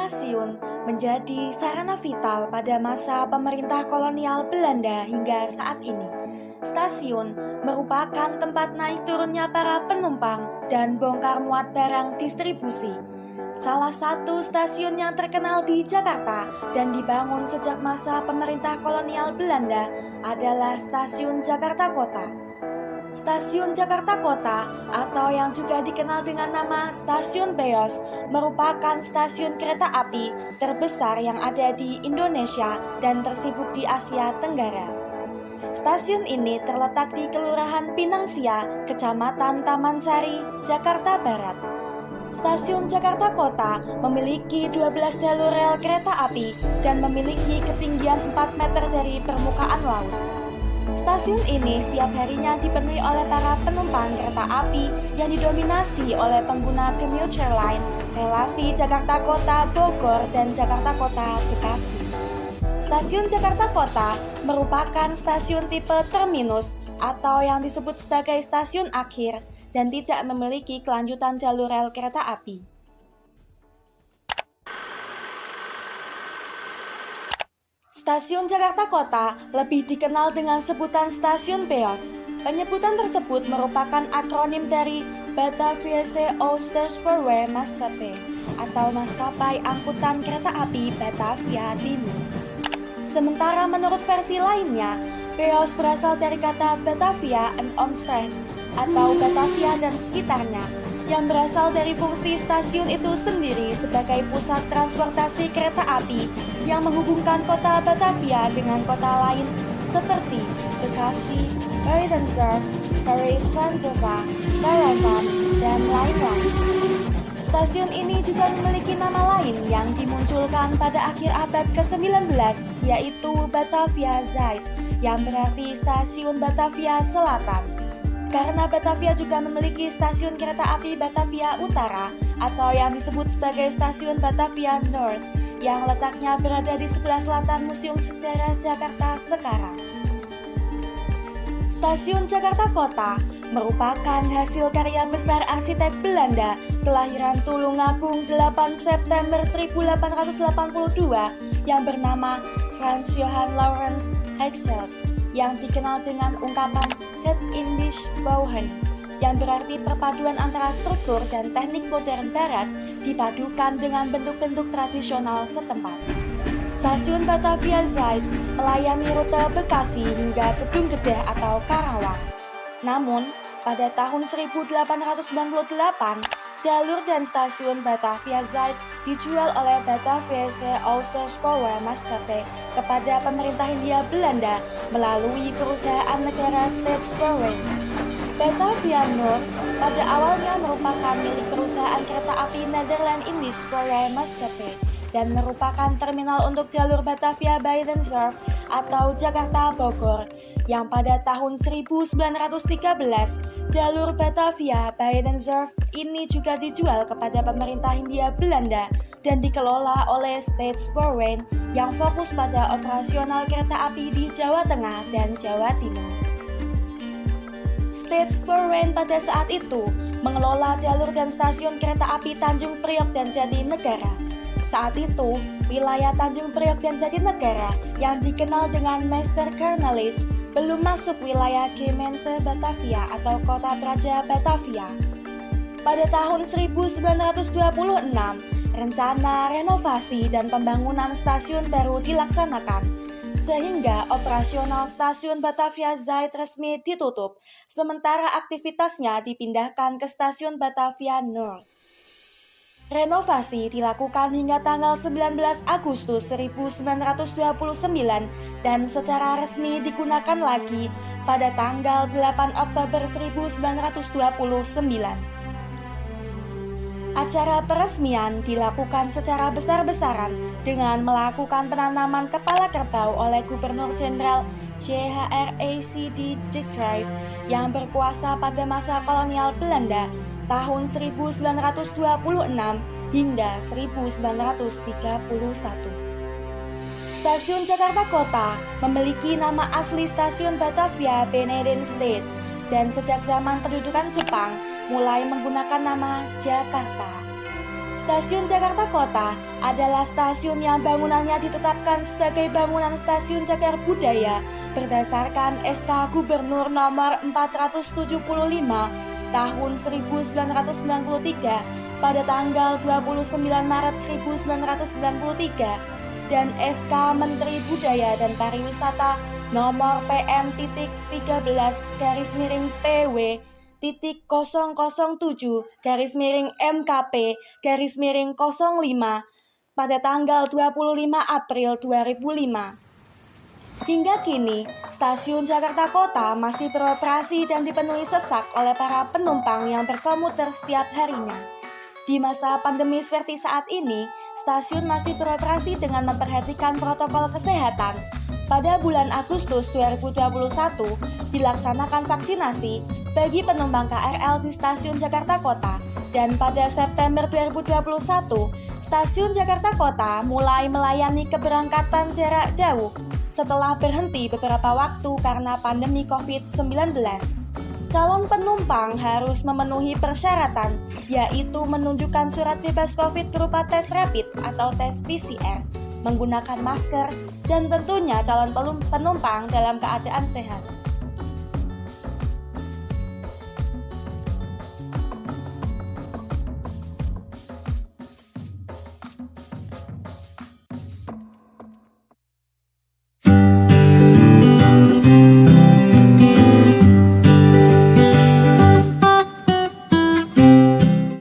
Stasiun menjadi sarana vital pada masa pemerintah kolonial Belanda hingga saat ini. Stasiun merupakan tempat naik turunnya para penumpang dan bongkar muat barang distribusi. Salah satu stasiun yang terkenal di Jakarta dan dibangun sejak masa pemerintah kolonial Belanda adalah Stasiun Jakarta Kota. Stasiun Jakarta Kota atau yang juga dikenal dengan nama Stasiun Beos merupakan stasiun kereta api terbesar yang ada di Indonesia dan tersibuk di Asia Tenggara. Stasiun ini terletak di Kelurahan Pinangsia, Kecamatan Taman Sari, Jakarta Barat. Stasiun Jakarta Kota memiliki 12 jalur rel kereta api dan memiliki ketinggian 4 meter dari permukaan laut. Stasiun ini setiap harinya dipenuhi oleh para penumpang kereta api yang didominasi oleh pengguna Komuter Line, relasi Jakarta Kota Bogor dan Jakarta Kota Bekasi. Stasiun Jakarta Kota merupakan stasiun tipe terminus atau yang disebut sebagai stasiun akhir dan tidak memiliki kelanjutan jalur rel kereta api. Stasiun Jakarta Kota lebih dikenal dengan sebutan Stasiun Beos. Penyebutan tersebut merupakan akronim dari Bataviasche Oosterspoorweg Maatschappij atau maskapai angkutan kereta api Batavia Timur. Sementara menurut versi lainnya, Beos berasal dari kata Batavia en omstreken atau Batavia dan sekitarnya, yang berasal dari fungsi stasiun itu sendiri sebagai pusat transportasi kereta api yang menghubungkan kota Batavia dengan kota lain seperti Bekasi, Leidschendam, Paris, Vancouver, Taiwan, dan lain-lain. Stasiun ini juga memiliki nama lain yang dimunculkan pada akhir abad ke-19, yaitu Batavia Zuid, yang berarti Stasiun Batavia Selatan. Karena Batavia juga memiliki stasiun kereta api Batavia Utara atau yang disebut sebagai Stasiun Batavia North yang letaknya berada di sebelah selatan Museum Sejarah Jakarta sekarang. Stasiun Jakarta Kota merupakan hasil karya besar arsitek Belanda kelahiran Tulungagung 8 September 1882 yang bernama Frans Johan Laurens Hexels yang dikenal dengan ungkapan Het Indisch Bouwen yang berarti perpaduan antara struktur dan teknik modern barat dipadukan dengan bentuk-bentuk tradisional setempat. Stasiun Batavia Zuid melayani rute Bekasi hingga Kedung Gedeh atau Karawang. Namun, pada tahun 1898, jalur dan stasiun Batavia Zuid dijual oleh Bataviasche Oosterspoorweg Maatschappij kepada pemerintah Hindia Belanda melalui perusahaan negara Staatspoorweg. Batavia North pada awalnya merupakan milik perusahaan kereta api Nederland-Indisch Spoorweg Maatschappij dan merupakan terminal untuk jalur Batavia Beidensdorp atau Jakarta Bogor, yang pada tahun 1913 jalur Batavia Beidensdorp ini juga dijual kepada pemerintah Hindia Belanda dan dikelola oleh Staatspoorweg yang fokus pada operasional kereta api di Jawa Tengah dan Jawa Timur. Staatspoorweg pada saat itu mengelola jalur dan stasiun kereta api Tanjung Priok dan Jatinegara. Saat itu, wilayah Tanjung Priok dan Jatinegara yang dikenal dengan Meesterkanalis belum masuk wilayah Gemeente Batavia atau Kota Praja Batavia. Pada tahun 1926, rencana renovasi dan pembangunan stasiun baru dilaksanakan, sehingga operasional stasiun Batavia Zuid resmi ditutup, sementara aktivitasnya dipindahkan ke stasiun Batavia North. Renovasi dilakukan hingga tanggal 19 Agustus 1929 dan secara resmi digunakan lagi pada tanggal 8 Oktober 1929. Acara peresmian dilakukan secara besar-besaran dengan melakukan penanaman kepala kerbau oleh Gubernur Jenderal J.H.R.A.C.D. de Graaf yang berkuasa pada masa kolonial Belanda tahun 1926 hingga 1931. Stasiun Jakarta Kota memiliki nama asli Stasiun Batavia Beneden-Stad dan sejak zaman pendudukan Jepang mulai menggunakan nama Jakarta. Stasiun Jakarta Kota adalah stasiun yang bangunannya ditetapkan sebagai bangunan stasiun cagar budaya berdasarkan SK Gubernur nomor 475 tahun 1993 pada tanggal 29 Maret 1993 dan SK Menteri Budaya dan Pariwisata nomor PM.PW.007/MKP/05 pada tanggal 25 April 2005. Hingga kini, Stasiun Jakarta Kota masih beroperasi dan dipenuhi sesak oleh para penumpang yang berkomuter setiap harinya. Di masa pandemi seperti saat ini, stasiun masih beroperasi dengan memperhatikan protokol kesehatan. Pada bulan Agustus 2021, dilaksanakan vaksinasi bagi penumpang KRL di Stasiun Jakarta Kota. Dan pada September 2021, Stasiun Jakarta Kota mulai melayani keberangkatan jarak jauh setelah berhenti beberapa waktu karena pandemi COVID-19. Calon penumpang harus memenuhi persyaratan, yaitu menunjukkan surat bebas COVID berupa tes rapid atau tes PCR, menggunakan masker, dan tentunya calon penumpang dalam keadaan sehat.